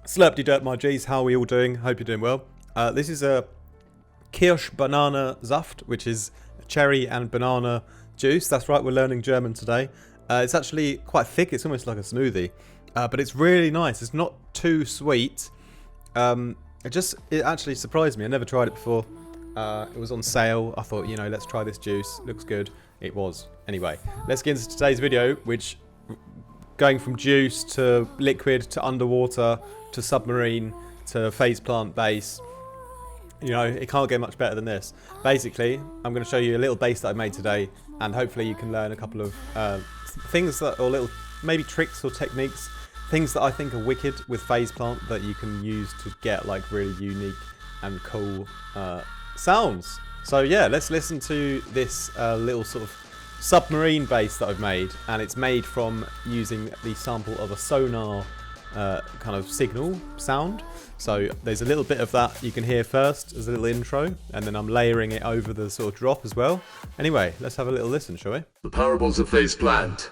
Slurpty dirt, my G's. How are we all doing? Hope you're doing well. This is a Kirsch Banana Saft, which is cherry and banana juice. That's right, we're learning German today. It's actually quite thick. It's almost like a smoothie, but it's really nice. It's not too sweet. It actually surprised me. I never tried it before. It was on sale. I thought, let's try this juice. Looks good. It was. Anyway, let's get into today's video, which going from juice to liquid to underwater to submarine to phase plant bass. It can't get much better than this. Basically, I'm going to show you a little bass that I made today, and hopefully you can learn a couple of things that, or little maybe tricks or techniques, things that I think are wicked with phase plant that you can use to get like really unique and cool sounds. So yeah, let's listen to this little sort of submarine bass that I've made, and it's made from using the sample of a sonar kind of signal sound. So there's a little bit of that you can hear first as a little intro, and then I'm layering it over the sort of drop as well. Anyway, let's have a little listen, shall we? The parables of phase plant.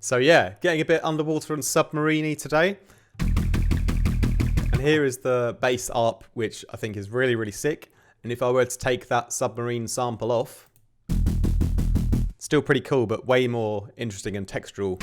So yeah, getting a bit underwater and submarine-y today. And here is the bass ARP, which I think is really, really sick. And if I were to take that submarine sample off, still pretty cool, but way more interesting and textural.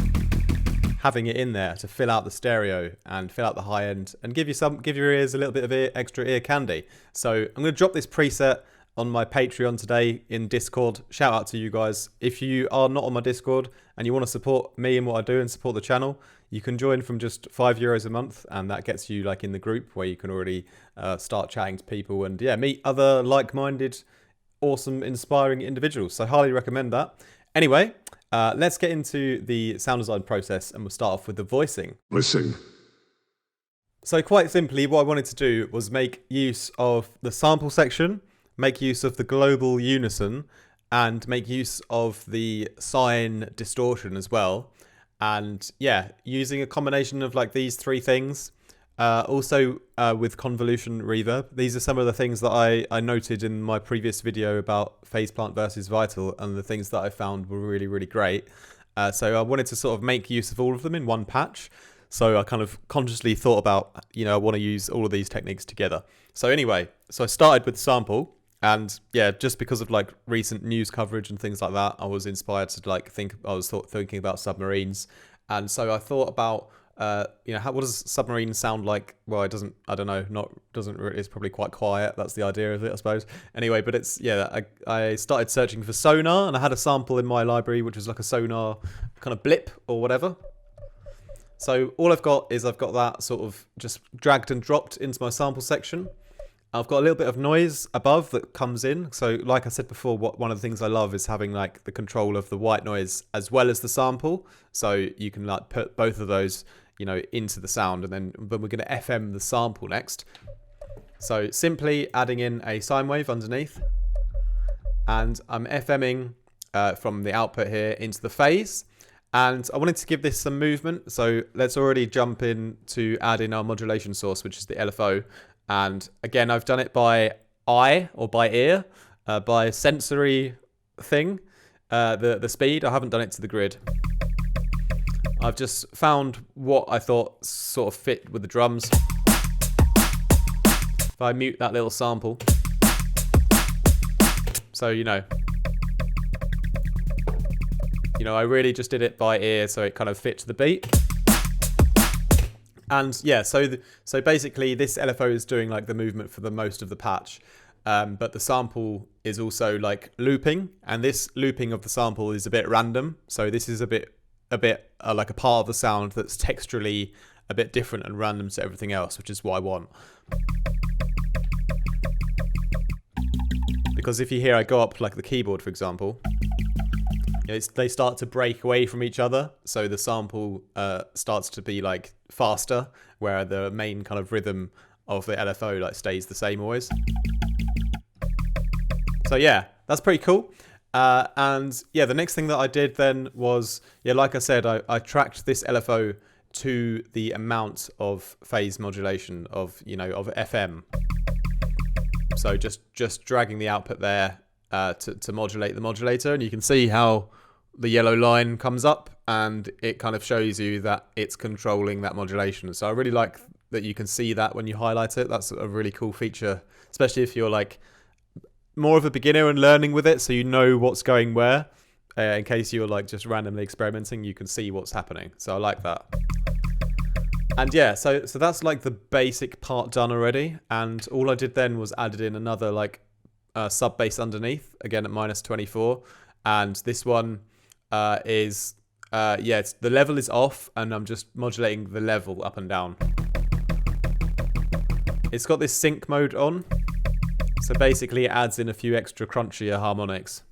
Having it in there to fill out the stereo and fill out the high end and give your ears a little bit of extra ear candy. So I'm going to drop this preset on my Patreon today in Discord. Shout out to you guys. If you are not on my Discord and you want to support me and what I do and support the channel, you can join from just €5 a month, and that gets you like in the group where you can already start chatting to people and meet other like-minded, awesome, inspiring individuals. So highly recommend that. Anyway, let's get into the sound design process, and we'll start off with the voicing. Listen. So quite simply, what I wanted to do was make use of the sample section, make use of the global unison, and make use of the sine distortion as well. And yeah, using a combination of like these three things, also with convolution reverb. These are some of the things that I noted in my previous video about phase plant versus vital, and the things that I found were really, really great. So I wanted to sort of make use of all of them in one patch. So I kind of consciously thought about, I want to use all of these techniques together. So anyway, so I started with the sample. And yeah, just because of like recent news coverage and things like that, I was inspired to thinking about submarines. And so I thought about, what does submarine sound like? Well, it doesn't, I don't know, it's probably quite quiet. That's the idea of it, I suppose. Anyway, but it's, I started searching for sonar, and I had a sample in my library, which was like a sonar kind of blip or whatever. So all I've got that sort of just dragged and dropped into my sample section. I've got a little bit of noise above that comes in. So like I said before, one of the things I love is having like the control of the white noise as well as the sample. So you can like put both of those, into the sound, and then we're going to FM the sample next. So simply adding in a sine wave underneath, and I'm FMing from the output here into the phase. And I wanted to give this some movement. So let's already jump in to add in our modulation source, which is the LFO. And again, I've done it by eye or by ear, by sensory thing, the speed. I haven't done it to the grid. I've just found what I thought sort of fit with the drums. If I mute that little sample. So, I really just did it by ear, so it kind of fit to the beat. And yeah, so basically this LFO is doing like the movement for the most of the patch, but the sample is also like looping, and this looping of the sample is a bit random. So this is a bit like a part of the sound that's texturally a bit different and random to everything else, which is what I want. Because if you hear I go up like the keyboard, for example, they start to break away from each other, so the sample starts to be like faster, where the main kind of rhythm of the LFO like stays the same always. So yeah, that's pretty cool. And yeah, the next thing that I did then was, like I said, I tracked this LFO to the amount of phase modulation of FM. So just dragging the output there to modulate the modulator, and you can see how the yellow line comes up and it kind of shows you that it's controlling that modulation. So I really like that you can see that when you highlight it. That's a really cool feature, especially if you're like more of a beginner and learning with it, so you know what's going where. In case you're like just randomly experimenting, you can see what's happening. So I like that. And yeah, so that's like the basic part done already. And all I did then was added in another like sub bass underneath, again at -24. And this one is the level is off, and I'm just modulating the level up and down. It's got this sync mode on, so basically it adds in a few extra crunchier harmonics,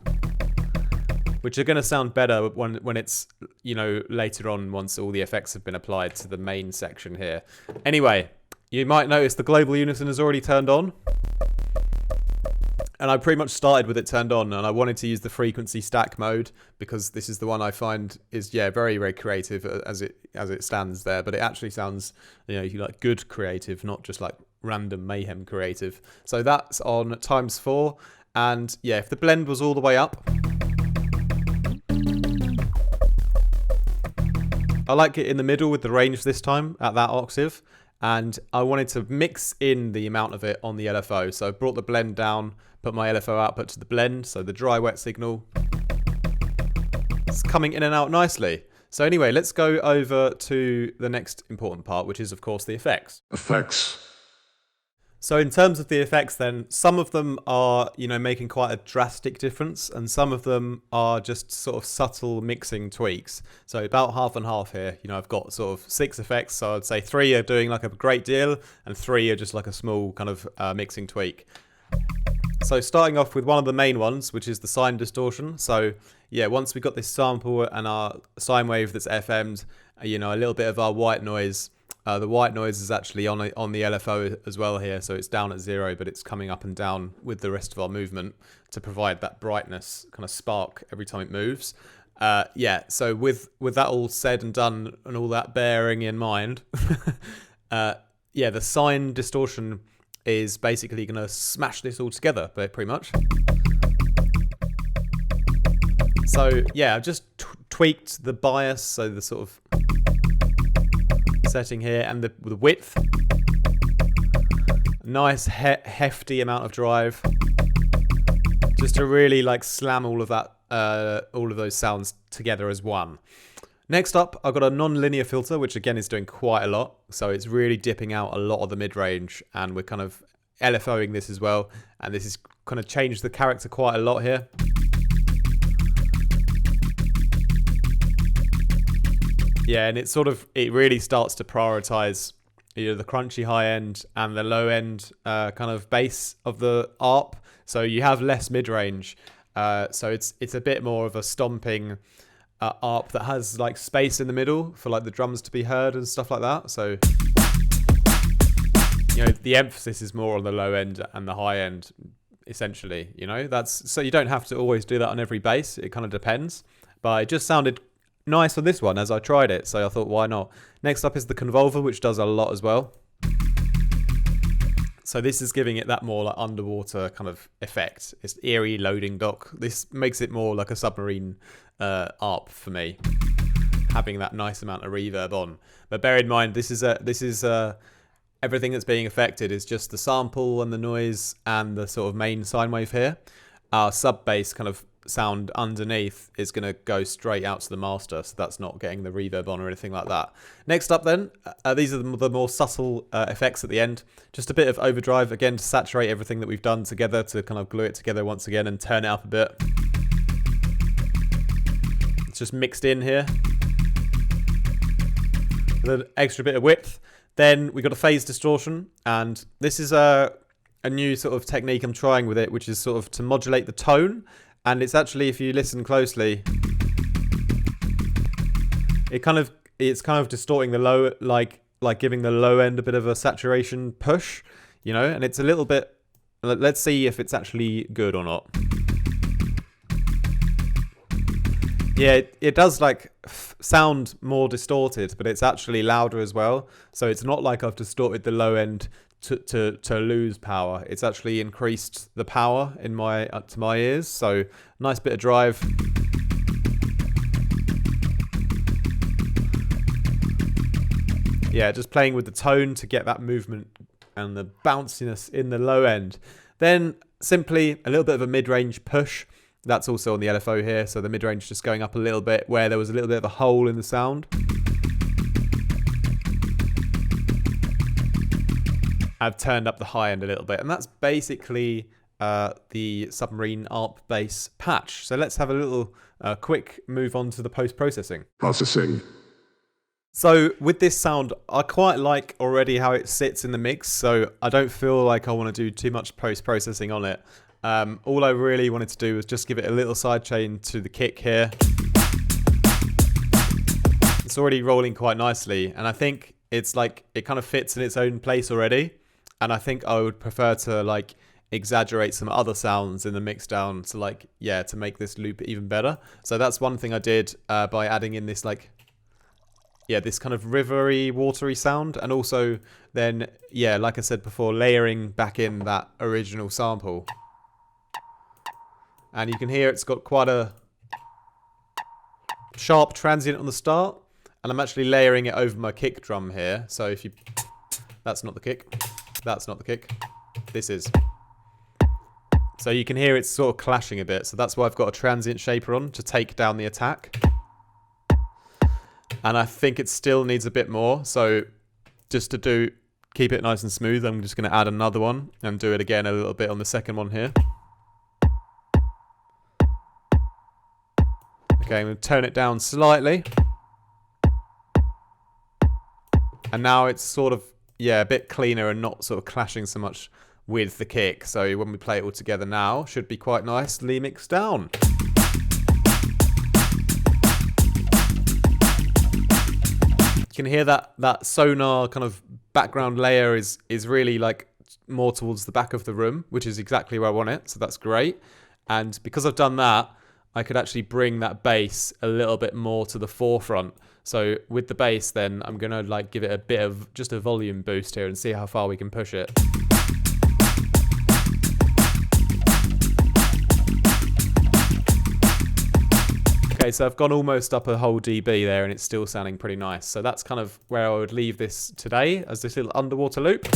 which are going to sound better when it's, later on, once all the effects have been applied to the main section here. Anyway, you might notice the global unison is already turned on. And I pretty much started with it turned on, and I wanted to use the frequency stack mode because this is the one I find is very, very creative as it stands there. But it actually sounds like good creative, not just like random mayhem creative. So that's on ×4, and yeah, if the blend was all the way up, I like it in the middle with the range this time at that octave, and I wanted to mix in the amount of it on the LFO. So I brought the blend down, put my LFO output to the blend, so the dry wet signal is coming in and out nicely. So anyway, let's go over to the next important part, which is of course the effects. Effects. So in terms of the effects then, some of them are, making quite a drastic difference, and some of them are just sort of subtle mixing tweaks. So about half and half here. I've got sort of 6 effects, so I'd say 3 are doing like a great deal, and 3 are just like a small kind of mixing tweak. So starting off with one of the main ones, which is the sine distortion. So yeah, once we got this sample and our sine wave that's FM'd, a little bit of our white noise. The white noise is actually on the LFO as well here, so it's down at 0, but it's coming up and down with the rest of our movement to provide that brightness kind of spark every time it moves. So with that all said and done and all that bearing in mind, the sine distortion is basically going to smash this all together, pretty much. So yeah, I've just tweaked the bias, so the sort of setting here, and the width. Nice hefty amount of drive, just to really like slam all of that, all of those sounds together as one. Next up, I've got a non-linear filter, which again is doing quite a lot. So it's really dipping out a lot of the mid-range, and we're kind of LFOing this as well. And this is kind of changed the character quite a lot here. Yeah, and it really starts to prioritize the crunchy high end and the low end kind of bass of the ARP. So you have less mid-range. So it's a bit more of a stomping ARP that has like space in the middle for like the drums to be heard and stuff like that. So the emphasis is more on the low end and the high end, essentially. That's so you don't have to always do that on every bass. It kind of depends, but it just sounded nice on this one as I tried it, so I thought, why not? Next up is the convolver, which does a lot as well. So this is giving it that more like underwater kind of effect. It's eerie loading dock. This makes it more like a submarine ARP for me, having that nice amount of reverb on. But bear in mind, this is everything that's being affected is just the sample and the noise and the sort of main sine wave here. Our sub bass kind of sound underneath is going to go straight out to the master, so that's not getting the reverb on or anything like that. Next up then, these are the more subtle effects at the end. Just a bit of overdrive, again, to saturate everything that we've done together, to kind of glue it together once again and turn it up a bit. It's just mixed in here with an extra bit of width. Then we got a phase distortion, and this is a new sort of technique I'm trying with it, which is sort of to modulate the tone. And it's actually, if you listen closely, it's kind of distorting the low, like giving the low end a bit of a saturation push, and it's a little bit. Let's see if it's actually good or not. Yeah, it does like sound more distorted, but it's actually louder as well. So it's not like I've distorted the low end to lose power. It's actually increased the power in my up to my ears. So nice bit of drive. Yeah, just playing with the tone to get that movement and the bounciness in the low end. Then simply a little bit of a mid-range push. That's also on the LFO here, so the mid-range just going up a little bit where there was a little bit of a hole in the sound. I've turned up the high end a little bit, and that's basically the Submarine ARP bass patch. So let's have a little quick move on to the post-processing. Processing. So with this sound, I quite like already how it sits in the mix, so I don't feel like I want to do too much post-processing on it. All I really wanted to do was just give it a little sidechain to the kick here. It's already rolling quite nicely, and I think it's like it kind of fits in its own place already. And I think I would prefer to like exaggerate some other sounds in the mix down to like, yeah, to make this loop even better. So that's one thing I did by adding in this like, yeah, this kind of rivery, watery sound, and also then, yeah, like I said before, layering back in that original sample. And you can hear it's got quite a sharp transient on the start, and I'm actually layering it over my kick drum here. So if you, that's not the kick, that's not the kick, this is. So you can hear it's sort of clashing a bit. So that's why I've got a transient shaper on to take down the attack. And I think it still needs a bit more. So just to keep it nice and smooth, I'm just going to add another one and do it again a little bit on the second one here. Okay, I'm going to tone it down slightly. And now it's sort of, yeah, a bit cleaner and not sort of clashing so much with the kick. So when we play it all together now, should be quite nicely mixed down. You can hear that sonar kind of background layer is really like more towards the back of the room, which is exactly where I want it. So that's great. And because I've done that, I could actually bring that bass a little bit more to the forefront. So with the bass, then I'm going to like give it a bit of just a volume boost here and see how far we can push it. Okay, so I've gone almost up a whole dB there and it's still sounding pretty nice. So that's kind of where I would leave this today, as this little underwater loop.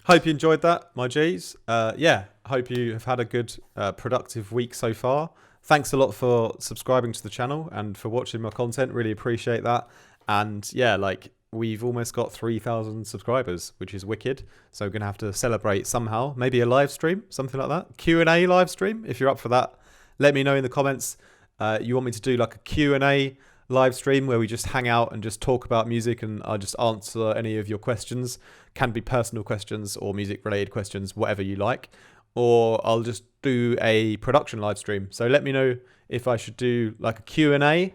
Hope you enjoyed that, my G's. Yeah, hope you have had a good, productive week so far. Thanks a lot for subscribing to the channel and for watching my content. Really appreciate that. And yeah, like we've almost got 3,000 subscribers, which is wicked. So we're going to have to celebrate somehow. Maybe a live stream, something like that. Q&A live stream, if you're up for that. Let me know in the comments. You want me to do like a Q&A live stream where we just hang out and just talk about music and I'll just answer any of your questions. Can be personal questions or music related questions, whatever you like. Or I'll just do a production live stream. So let me know if I should do like a Q&A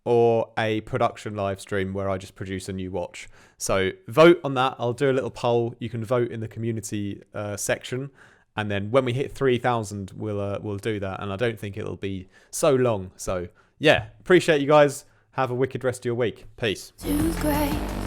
or a production live stream where I just produce a new watch. So vote on that. I'll do a little poll. You can vote in the community section. And then when we hit 3,000, we'll do that. And I don't think it'll be so long. So yeah, appreciate you guys. Have a wicked rest of your week. Peace. Too great.